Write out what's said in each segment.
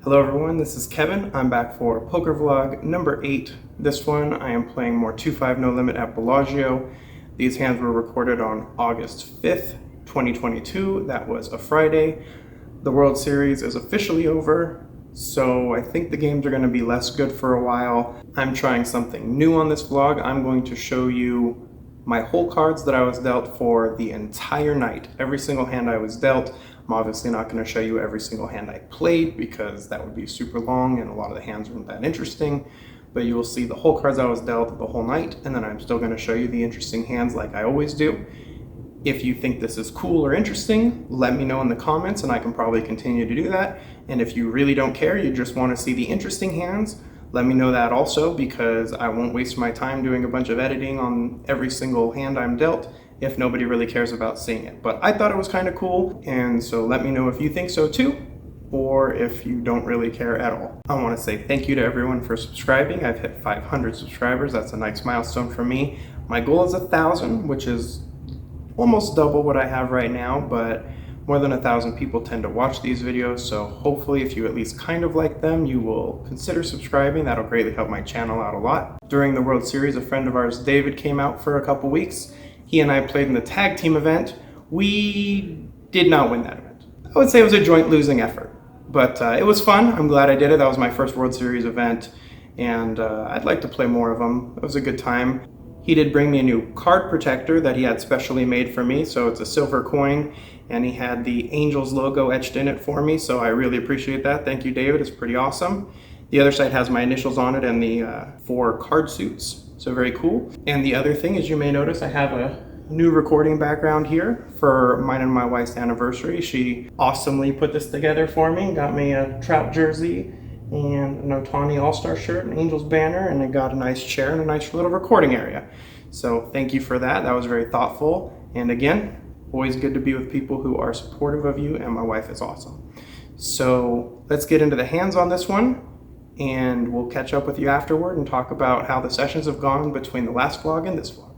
Hello everyone, this is Kevin. I'm back for poker vlog number 8. This one I am playing more 2-5 no limit at Bellagio. These hands were recorded on August 5th, 2022. That was a Friday. The World Series is officially over, so I think the games are going to be less good for a while. I'm trying something new on this vlog. I'm going to show you my whole cards that I was dealt for the entire night. Every single hand I was dealt. I'm obviously not going to show you every single hand I played because that would be super long and a lot of the hands weren't that interesting. But you will see the whole cards I was dealt the whole night, and then I'm still going to show you the interesting hands like I always do. If you think this is cool or interesting, let me know in the comments and I can probably continue to do that. And if you really don't care, you just want to see the interesting hands, let me know that also, because I won't waste my time doing a bunch of editing on every single hand I'm dealt if nobody really cares about seeing it. But I thought it was kind of cool, and so let me know if you think so too, or if you don't really care at all. I want to say thank you to everyone for subscribing. I've hit 500 subscribers. That's a nice milestone for me. My goal is 1,000, which is almost double what I have right now, but more than 1,000 people tend to watch these videos, so hopefully if you at least kind of like them, you will consider subscribing. That'll greatly help my channel out a lot. During the World Series, a friend of ours, David, came out for a couple weeks. He and I played in the tag team event. We did not win that event. I would say it was a joint losing effort, but it was fun. I'm glad I did it. That was my first World Series event, and I'd like to play more of them. It was a good time. He did bring me a new card protector that he had specially made for me, so it's a silver coin, and he had the Angels logo etched in it for me, so I really appreciate that. Thank you, David. It's pretty awesome. The other side has my initials on it and the 4 card suits, so very cool. And the other thing is, you may notice I have a new recording background here for mine and my wife's anniversary. She awesomely put this together for me, got me a Trout jersey and an Ohtani All-Star shirt, an Angels banner, and I got a nice chair and a nice little recording area. So thank you for that. That was very thoughtful. And again, always good to be with people who are supportive of you, and my wife is awesome. So let's get into the hands on this one, and we'll catch up with you afterward and talk about how the sessions have gone between the last vlog and this vlog.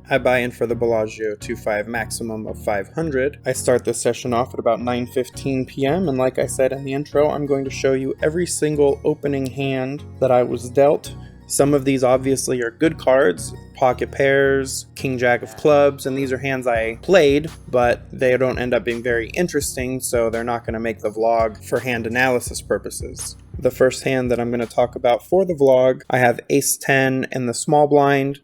I buy in for the Bellagio 2-5 maximum of 500. I start this session off at about 9:15 p.m. and like I said in the intro, I'm going to show you every single opening hand that I was dealt. Some of these obviously are good cards, pocket pairs, king jack of clubs, and these are hands I played, but they don't end up being very interesting, so they're not going to make the vlog for hand analysis purposes. The first hand that I'm going to talk about for the vlog, I have ace 10 in the small blind.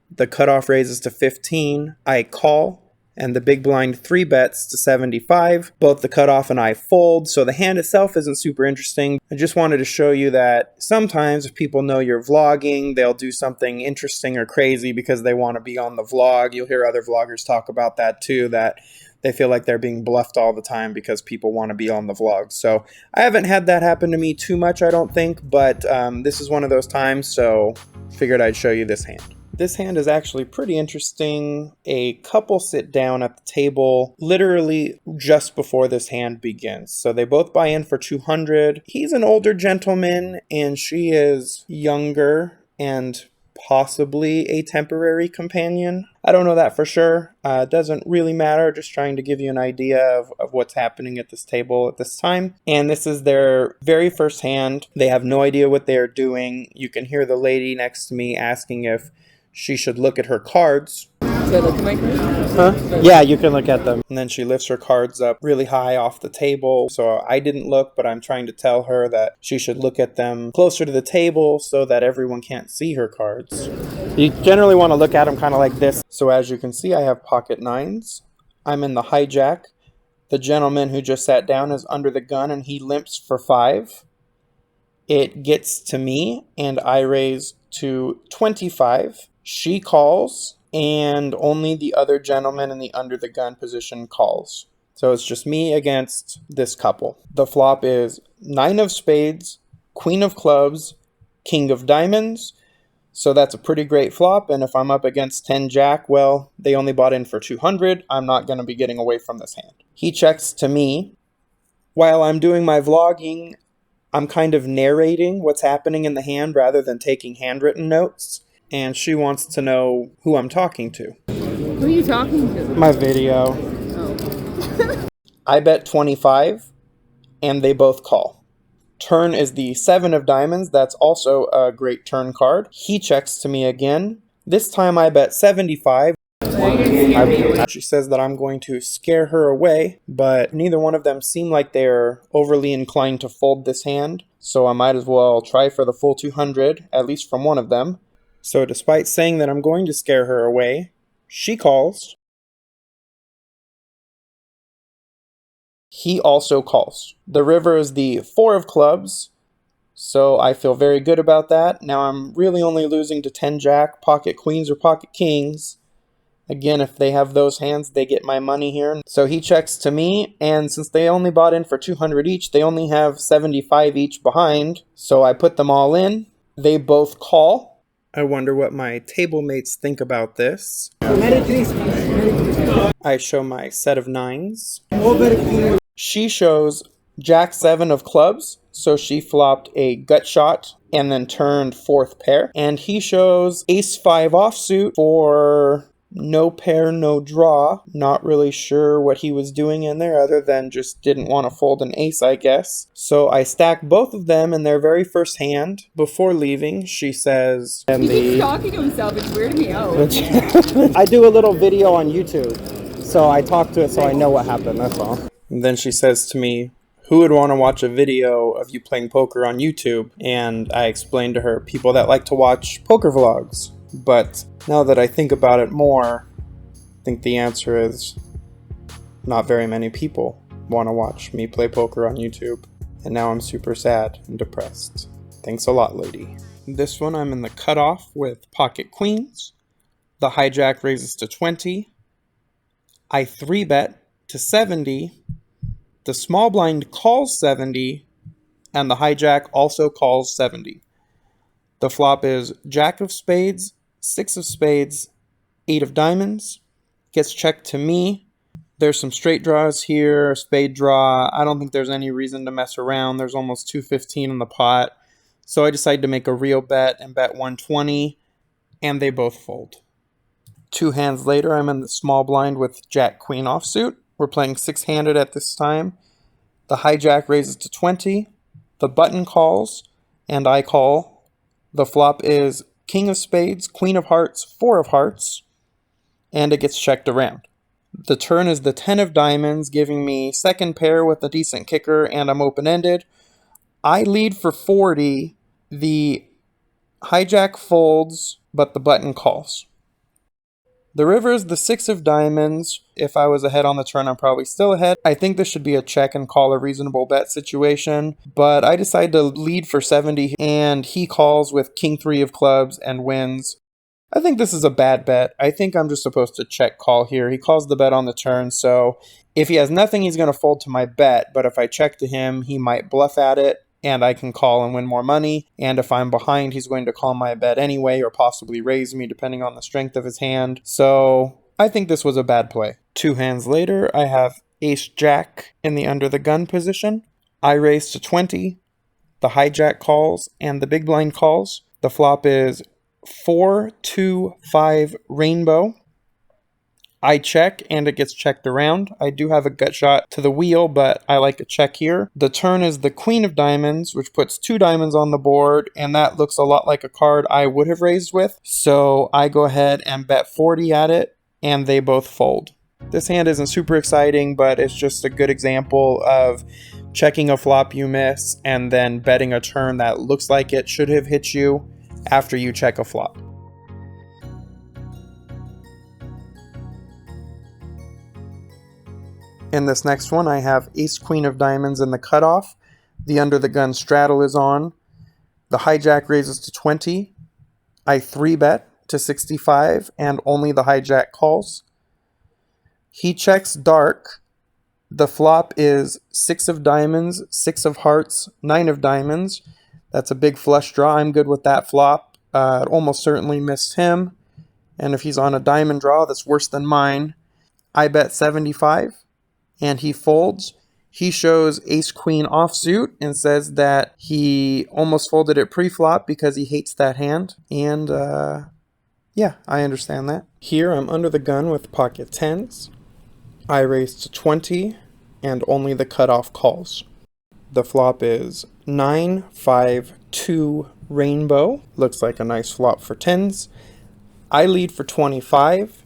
The cutoff raises to 15, I call, and the big blind 3 bets to 75. Both the cutoff and I fold, so the hand itself isn't super interesting. I just wanted to show you that sometimes if people know you're vlogging, they'll do something interesting or crazy because they want to be on the vlog. You'll hear other vloggers talk about that too, that they feel like they're being bluffed all the time because people want to be on the vlog. So I haven't had that happen to me too much, I don't think, but this is one of those times, so figured I'd show you this hand. This hand is actually pretty interesting. A couple sit down at the table literally just before this hand begins. So they both buy in for 200. He's an older gentleman and she is younger and possibly a temporary companion. I don't know that for sure. It doesn't really matter. Just trying to give you an idea of what's happening at this table at this time. And this is their very first hand. They have no idea what they're doing. You can hear the lady next to me asking if she should look at her cards. Should I look at my cards? Huh? Yeah, you can look at them. And then she lifts her cards up really high off the table. So I didn't look, but I'm trying to tell her that she should look at them closer to the table so that everyone can't see her cards. You generally want to look at them kind of like this. So as you can see, I have pocket 9s. I'm in the hijack. The gentleman who just sat down is under the gun and he limps for 5. It gets to me and I raise to 25. She calls, and only the other gentleman in the under the gun position calls. So it's just me against this couple. The flop is 9 of spades, queen of clubs, king of diamonds. So that's a pretty great flop, and if I'm up against 10 jack, well, they only bought in for 200. I'm not going to be getting away from this hand. He checks to me. While I'm doing my vlogging, I'm kind of narrating what's happening in the hand rather than taking handwritten notes. And she wants to know who I'm talking to. Who are you talking to? My video. Oh. I bet 25, and they both call. Turn is the 7 of diamonds. That's also a great turn card. He checks to me again. This time I bet 75. She says that I'm going to scare her away, but neither one of them seem like they're overly inclined to fold this hand, so I might as well try for the full 200, at least from one of them. So despite saying that I'm going to scare her away, she calls. He also calls. The river is the 4 of clubs, so I feel very good about that. Now I'm really only losing to 10 jack, pocket queens, or pocket kings. Again, if they have those hands, they get my money here. So he checks to me, and since they only bought in for 200 each, they only have 75 each behind. So I put them all in. They both call. I wonder what my table mates think about this. I show my set of 9s. She shows Jack 7 of clubs, so she flopped a gut shot and then turned 4th pair. And he shows Ace 5 offsuit for no pair, no draw. Not really sure what he was doing in there other than just didn't want to fold an ace, I guess. So I stack both of them in their very first hand. Before leaving, she says... He keeps talking to himself, it's weirding me out. I do a little video on YouTube, so I talk to it so I know what happened, that's all. And then she says to me, who would want to watch a video of you playing poker on YouTube? And I explained to her, people that like to watch poker vlogs. But now that I think about it more, I think the answer is not very many people want to watch me play poker on YouTube. And now I'm super sad and depressed. Thanks a lot, lady. This one I'm in the cutoff with pocket queens. The hijack raises to 20. I 3-bet to 70. The small blind calls 70. And the hijack also calls 70. The flop is Jack of spades, 6 of spades, 8 of diamonds. Gets checked to me. There's some straight draws here, spade draw. I don't think there's any reason to mess around. There's almost 215 in the pot. So I decide to make a real bet and bet 120, and they both fold. 2 hands later, I'm in the small blind with Jack Queen offsuit. We're playing 6-handed at this time. The hijack raises to 20. The button calls, and I call. The flop is King of spades, Queen of hearts, 4 of hearts, and it gets checked around. The turn is the 10 of diamonds, giving me second pair with a decent kicker, and I'm open-ended. I lead for 40. The hijack folds, but the button calls. The river is the 6 of diamonds. If I was ahead on the turn, I'm probably still ahead. I think this should be a check and call a reasonable bet situation, but I decide to lead for 70, and he calls with King 3 of clubs and wins. I think this is a bad bet. I think I'm just supposed to check call here. He calls the bet on the turn, so if he has nothing, he's going to fold to my bet, but if I check to him, he might bluff at it, and I can call and win more money. And if I'm behind, he's going to call my bet anyway, or possibly raise me depending on the strength of his hand. So I think this was a bad play. 2 hands later, I have Ace Jack in the under the gun position. I raise to 20. The hijack calls and the big blind calls. The flop is 4, 2, 5 rainbow. I check, and it gets checked around. I do have a gut shot to the wheel, but I like a check here. The turn is the Queen of diamonds, which puts 2 diamonds on the board, and that looks a lot like a card I would have raised with. So I go ahead and bet 40 at it, and they both fold. This hand isn't super exciting, but it's just a good example of checking a flop you miss, and then betting a turn that looks like it should have hit you after you check a flop. In this next one, I have Ace Queen of diamonds in the cutoff. The under the gun straddle is on. The hijack raises to 20. I 3-bet to 65, and only the hijack calls. He checks dark. The flop is 6 of diamonds, 6 of hearts, 9 of diamonds. That's a big flush draw. I'm good with that flop. It almost certainly missed him. And if he's on a diamond draw, that's worse than mine. I bet 75. And he folds. He shows Ace Queen offsuit and says that he almost folded it pre-flop because he hates that hand. And yeah, I understand that. Here I'm under the gun with pocket 10s. I raise to 20, and only the cutoff calls. The flop is 9-5-2 rainbow. Looks like a nice flop for tens. I lead for 25.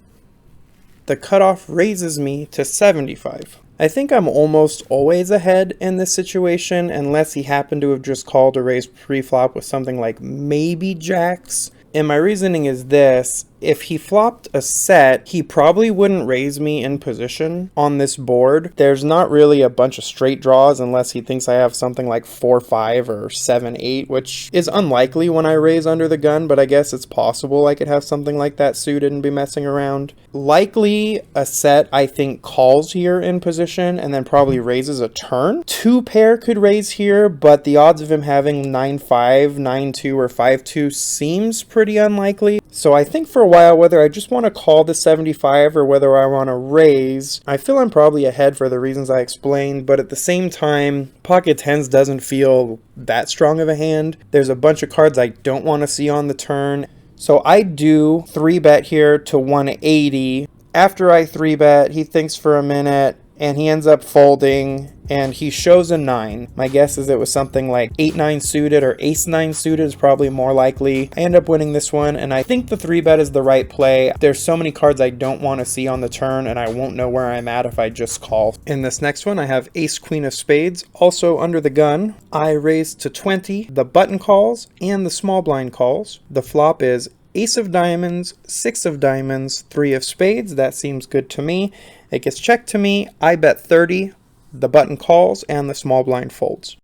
The cutoff raises me to 75. I think I'm almost always ahead in this situation unless he happened to have just called a raise pre-flop with something like maybe jacks. And my reasoning is this: if he flopped a set, he probably wouldn't raise me in position on this board. There's not really a bunch of straight draws unless he thinks I have something like 4-5 or 7-8, which is unlikely when I raise under the gun, but I guess it's possible I could have something like that suited and be messing around. Likely a set, I think, calls here in position and then probably raises a turn. Two pair could raise here, but the odds of him having 9-5, 9-2, or 5-2 seems pretty unlikely. So I think for a while, whether I just want to call the 75 or whether I want to raise, I feel I'm probably ahead for the reasons I explained, but at the same time, pocket tens doesn't feel that strong of a hand. There's a bunch of cards I don't want to see on the turn. So I do 3-bet here to 180. After I 3-bet, he thinks for a minute, and he ends up folding, and he shows a 9. My guess is it was something like 8-9 suited or ace-9 suited is probably more likely. I end up winning this one, and I think the 3-bet is the right play. There's so many cards I don't want to see on the turn, and I won't know where I'm at if I just call. In this next one, I have ace-queen of spades, also under the gun. I raise to 20. The button calls and the small blind calls. The flop is ace of diamonds, 6 of diamonds, 3 of spades. That seems good to me. It gets checked to me. I bet 30. The button calls and the small blind folds.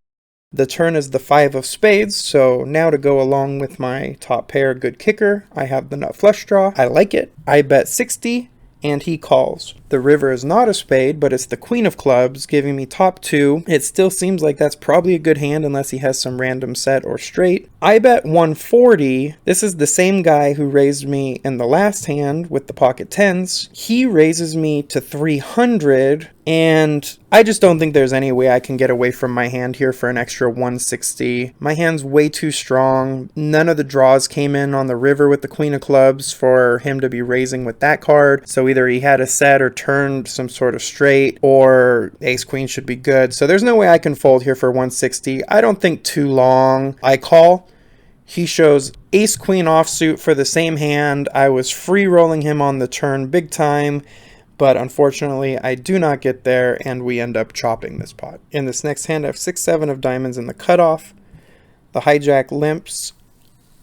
The turn is the 5 of spades, so now to go along with my top pair good kicker, I have the nut flush draw. I like it. I bet 60 and he calls. The river is not a spade, but it's the queen of clubs, giving me top 2. It still seems like that's probably a good hand unless he has some random set or straight. I bet 140. This is the same guy who raised me in the last hand with the pocket tens. He raises me to 300, and I just don't think there's any way I can get away from my hand here for an extra 160. My hand's way too strong. None of the draws came in on the river with the queen of clubs for him to be raising with that card, so either he had a set or turned some sort of straight, or ace queen should be good. So there's no way I can fold here for 160. I don't think too long. I call. He shows ace queen offsuit for the same hand. I was free rolling him on the turn big time, but unfortunately I do not get there, and we end up chopping this pot. In this next hand, I have 6-7 of diamonds in the cutoff. The hijack limps.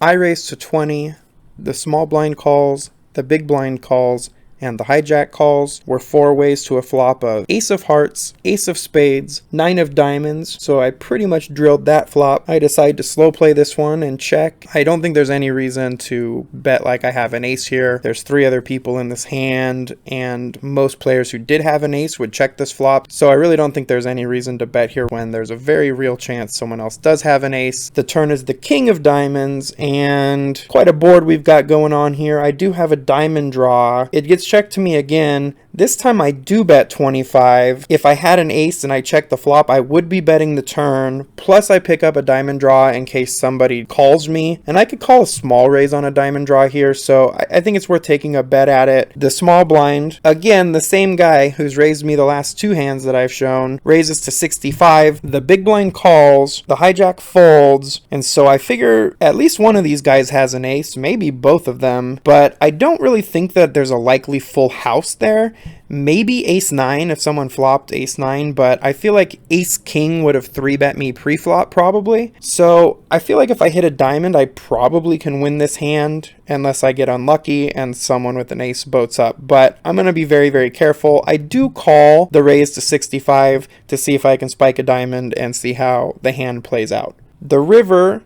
I raise to 20. The small blind calls, the big blind calls, and the hijack calls were 4 ways to a flop of ace of hearts, ace of spades, 9 of diamonds, so I pretty much drilled that flop. I decide to slow play this one and check. I don't think there's any reason to bet like I have an ace here. There's 3 other people in this hand, and most players who did have an ace would check this flop, so I really don't think there's any reason to bet here when there's a very real chance someone else does have an ace. The turn is the king of diamonds, and quite a board we've got going on here. I do have a diamond draw. It gets checked to me again. This time I do bet 25. If I had an ace and I checked the flop, I would be betting the turn. Plus I pick up a diamond draw in case somebody calls me. And I could call a small raise on a diamond draw here, so I think it's worth taking a bet at it. The small blind, again, the same guy who's raised me the last 2 hands that I've shown, raises to 65. The big blind calls, the hijack folds, and so I figure at least one of these guys has an ace, maybe both of them, but I don't really think that there's a likely full house there. Maybe ace-9 if someone flopped ace-9, but I feel like ace-king would have 3-bet me pre-flop probably. So I feel like if I hit a diamond, I probably can win this hand unless I get unlucky and someone with an ace boats up. But I'm going to be very, very careful. I do call the raise to 65 to see if I can spike a diamond and see how the hand plays out. The river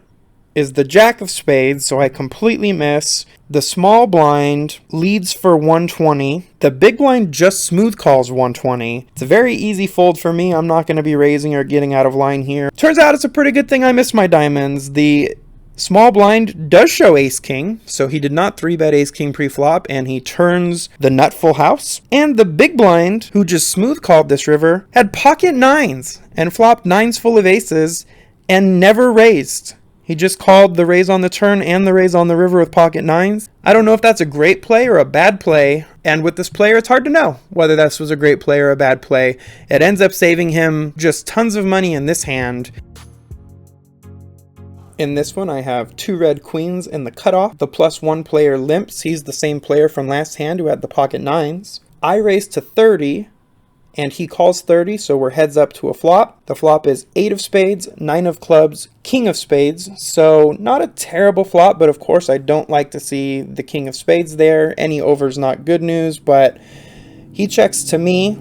is the jack of spades, so I completely miss. The small blind leads for 120. The big blind just smooth calls 120. It's a very easy fold for me. I'm not going to be raising or getting out of line here. Turns out it's a pretty good thing I missed my diamonds. The small blind does show ace king, so he did not 3-bet ace king pre-flop, and he turns the nut full house. And the big blind, who just smooth called this river, had pocket 9s and flopped 9s full of aces and never raised. He just called the raise on the turn and the raise on the river with pocket nines. I don't know if that's a great play or a bad play, and with this player it's hard to know whether this was a great play or a bad play. It ends up saving him just tons of money in this hand. In this one I have 2 red queens in the cutoff. The +1 player limps. He's the same player from last hand who had the pocket nines. I raise to 30 and he calls 30, so we're heads up to a flop. The flop is 8 of spades, 9 of clubs, king of spades. So not a terrible flop, but of course I don't like to see the king of spades there. Any over's not good news, but he checks to me.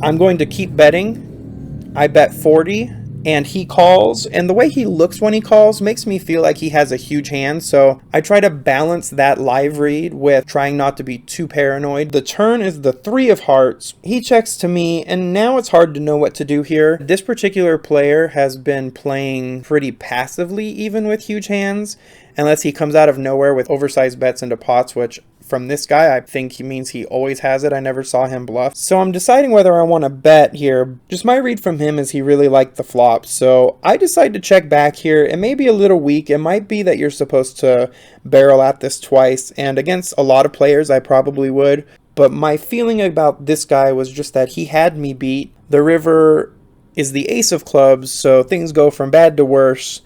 I'm going to keep betting. I bet 40 and he calls, and the way he looks when he calls makes me feel like he has a huge hand, so I try to balance that live read with trying not to be too paranoid. The turn is the 3 of hearts. He checks to me, and now it's hard to know what to do here. This particular player has been playing pretty passively even with huge hands, unless he comes out of nowhere with oversized bets into pots, which from this guy, I think he means he always has it. I never saw him bluff. So I'm deciding whether I want to bet here. Just my read from him is he really liked the flop. So I decide to check back here. It may be a little weak. It might be that you're supposed to barrel at this twice. And against a lot of players, I probably would. But my feeling about this guy was just that he had me beat. The river is the ace of clubs, so things go from bad to worse.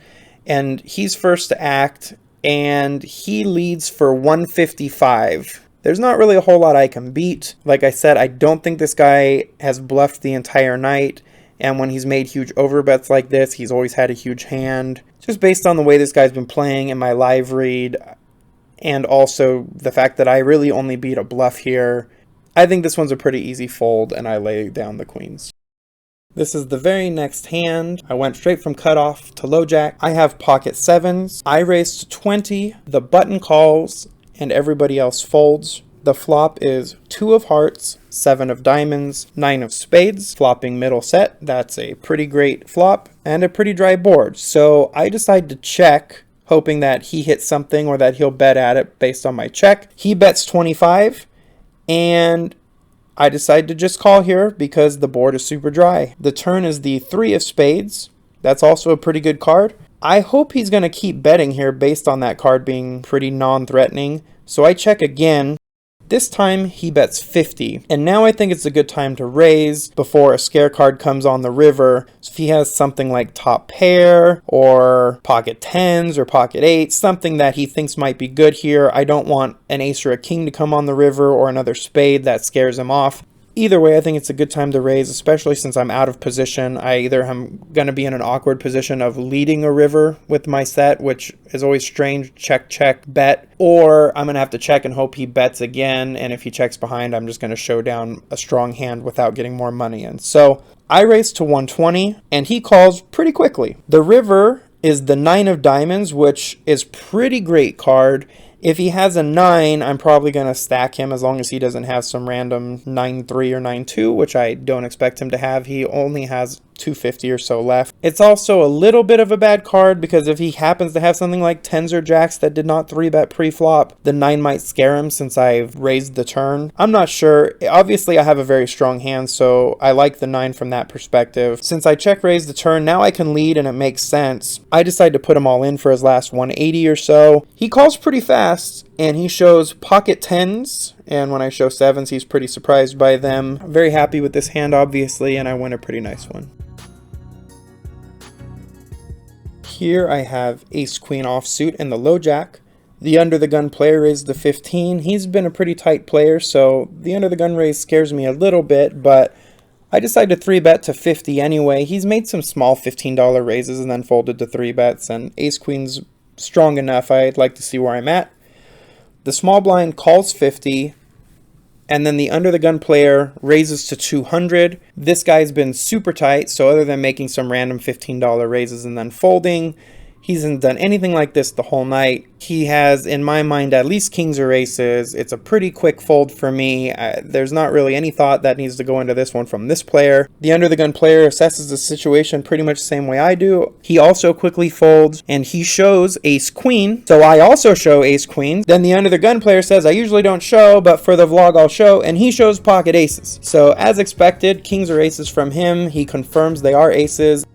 And he's first to act, and he leads for 155. There's not really a whole lot I can beat. Like I said, I don't think this guy has bluffed the entire night, and when he's made huge overbets like this, he's always had a huge hand. Just based on the way this guy's been playing in my live read, and also the fact that I really only beat a bluff here, I think this one's a pretty easy fold, and I lay down the queens. This is the very next hand. I went straight from cutoff to low jack. I have pocket sevens. I raise to 20. The button calls and everybody else folds. The flop is 2 of hearts, 7 of diamonds, 9 of spades, flopping middle set. That's a pretty great flop and a pretty dry board. So I decide to check, hoping that he hits something or that he'll bet at it based on my check. He bets 25, and I decide to just call here because the board is super dry. The turn is the 3 of spades. That's also a pretty good card. I hope he's going to keep betting here based on that card being pretty non-threatening. So I check again. This time he bets 50. And now I think it's a good time to raise before a scare card comes on the river. So if he has something like top pair or pocket tens or pocket eights, something that he thinks might be good here. I don't want an ace or a king to come on the river or another spade that scares him off. Either way, I think it's a good time to raise, especially since I'm out of position. I either am going to be in an awkward position of leading a river with my set, which is always strange, check, check, bet, or I'm going to have to check and hope he bets again, and if he checks behind, I'm just going to show down a strong hand without getting more money in. So I raise to 120, and he calls pretty quickly. The river is the 9 of diamonds, which is pretty great card. If he has a 9, I'm probably going to stack him as long as he doesn't have some random 9-3 or 9-2, which I don't expect him to have. He only has 250 or so left. It's also a little bit of a bad card because if he happens to have something like tens or jacks that did not 3-bet pre-flop, the 9 might scare him since I've raised the turn. I'm not sure. Obviously, I have a very strong hand, so I like the 9 from that perspective. Since I check raised the turn, now I can lead and it makes sense. I decide to put him all in for his last 180 or so. He calls pretty fast, and he shows pocket tens, and when I show sevens, he's pretty surprised by them. I'm very happy with this hand, obviously, and I win a pretty nice one. Here I have ace-queen offsuit and the low jack. The under-the-gun player raised the 15. He's been a pretty tight player, so the under-the-gun raise scares me a little bit, but I decided to 3-bet to 50 anyway. He's made some small $15 raises and then folded to 3-bets, and ace-queen's strong enough. I'd like to see where I'm at. The small blind calls 50, and then the under-the-gun player raises to 200. This guy's been super tight, so other than making some random $15 raises and then folding, he hasn't done anything like this the whole night. He has, in my mind, at least kings or aces. It's a pretty quick fold for me. There's not really any thought that needs to go into this one from this player. The under-the-gun player assesses the situation pretty much the same way I do. He also quickly folds, and he shows ace-queen. So I also show ace-queen. Then the under-the-gun player says, I usually don't show, but for the vlog I'll show, and he shows pocket aces. So as expected, kings or aces from him. He confirms they are aces.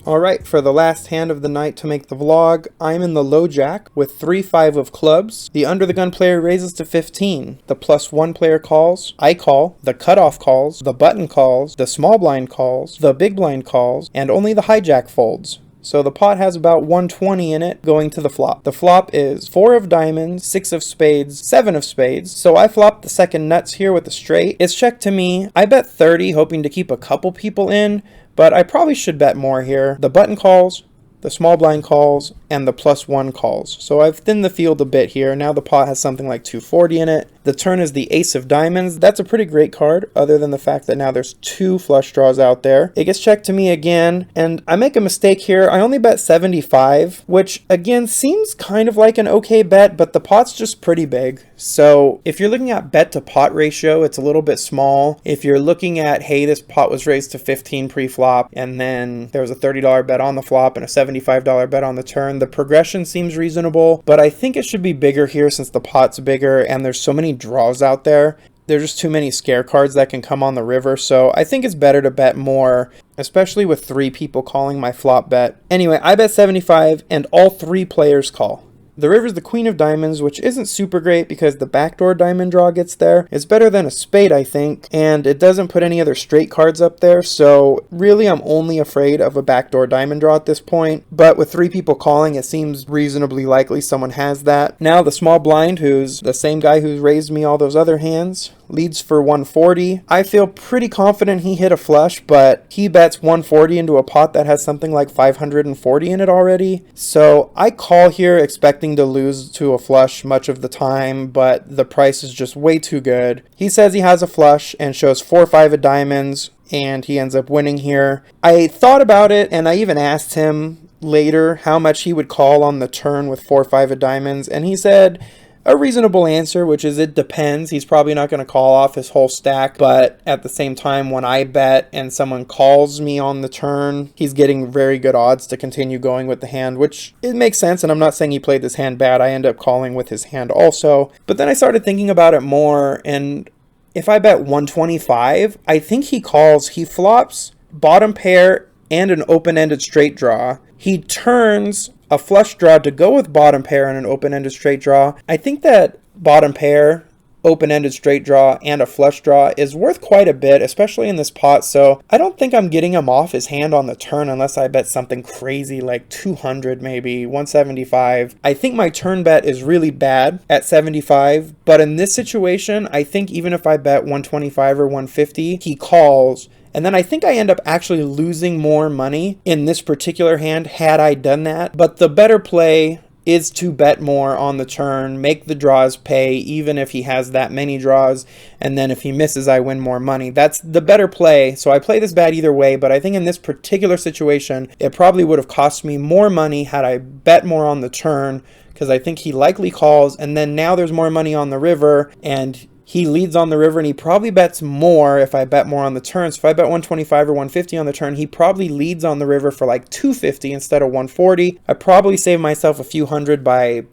Alright, for the last hand of the night to make the vlog, I'm in the low jack with 3-5 of clubs. The under the gun player raises to 15. The +1 player calls, I call, the cutoff calls, the button calls, the small blind calls, the big blind calls, and only the hijack folds. So the pot has about 120 in it going to the flop. The flop is 4 of diamonds, 6 of spades, 7 of spades. So I flop the second nuts here with a straight. It's checked to me. I bet 30, hoping to keep a couple people in, but I probably should bet more here. The button calls, the small blind calls, and the +1 calls. So I've thinned the field a bit here. Now the pot has something like 240 in it. The turn is the ace of diamonds. That's a pretty great card, other than the fact that now there's 2 flush draws out there. It gets checked to me again, and I make a mistake here. I only bet 75, which again seems kind of like an okay bet, but the pot's just pretty big. So if you're looking at bet to pot ratio, it's a little bit small. If you're looking at, hey, this pot was raised to 15 pre-flop, and then there was a $30 bet on the flop and a $75 bet on the turn, the progression seems reasonable, but I think it should be bigger here since the pot's bigger and there's so many draws out there. There's just too many scare cards that can come on the river, so I think it's better to bet more, especially with 3 people calling my flop bet. Anyway, I bet 75 and all 3 players call. The river's the queen of diamonds, which isn't super great because the backdoor diamond draw gets there. It's better than a spade, I think, and it doesn't put any other straight cards up there, so really I'm only afraid of a backdoor diamond draw at this point. But with 3 people calling, it seems reasonably likely someone has that. Now the small blind, who's the same guy who's raised me all those other hands, leads for 140. I feel pretty confident he hit a flush, but he bets 140 into a pot that has something like 540 in it already. So I call here expecting to lose to a flush much of the time, but the price is just way too good. He says he has a flush and shows 4-5 of diamonds, and he ends up winning here. I thought about it, and I even asked him later how much he would call on the turn with 4-5 of diamonds, and he said a reasonable answer, which is it depends. He's probably not going to call off his whole stack, but at the same time, when I bet and someone calls me on the turn, he's getting very good odds to continue going with the hand, which it makes sense, and I'm not saying he played this hand bad. I end up calling with his hand also. But then I started thinking about it more, and if I bet 125, I think he calls. He flops bottom pair and an open-ended straight draw. He turns a flush draw to go with bottom pair and an open-ended straight draw. I think that bottom pair, open-ended straight draw, and a flush draw is worth quite a bit, especially in this pot, so I don't think I'm getting him off his hand on the turn unless I bet something crazy like 200 maybe, 175. I think my turn bet is really bad at 75, but in this situation, I think even if I bet 125 or 150, he calls. And then I think I end up actually losing more money in this particular hand had I done that. But the better play is to bet more on the turn, make the draws pay, even if he has that many draws. And then if he misses, I win more money. That's the better play. So I play this bad either way, but I think in this particular situation, it probably would have cost me more money had I bet more on the turn, because I think he likely calls. And then now there's more money on the river, and he leads on the river, and he probably bets more if I bet more on the turn. So if I bet 125 or 150 on the turn, he probably leads on the river for like 250 instead of 140. I probably save myself a few hundred by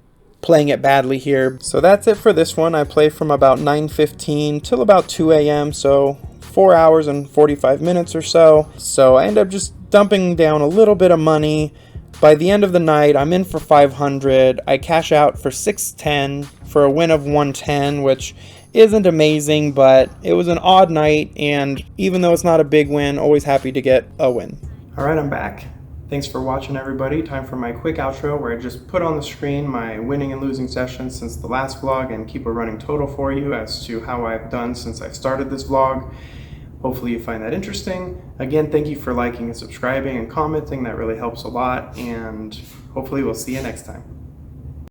playing it badly here. So that's it for this one. I play from about 9:15 till about 2 a.m. So 4 hours and 45 minutes or so. So I end up just dumping down a little bit of money. By the end of the night, I'm in for 500. I cash out for 610 for a win of 110, which isn't amazing, but it was an odd night, and even though it's not a big win, always happy to get a win. All right, I'm back. Thanks for watching, everybody. Time for my quick outro where I just put on the screen my winning and losing sessions since the last vlog and keep a running total for you as to how I've done since I've started this vlog. Hopefully you find that interesting. Again, thank you for liking and subscribing and commenting. That really helps a lot, and hopefully we'll see you next time.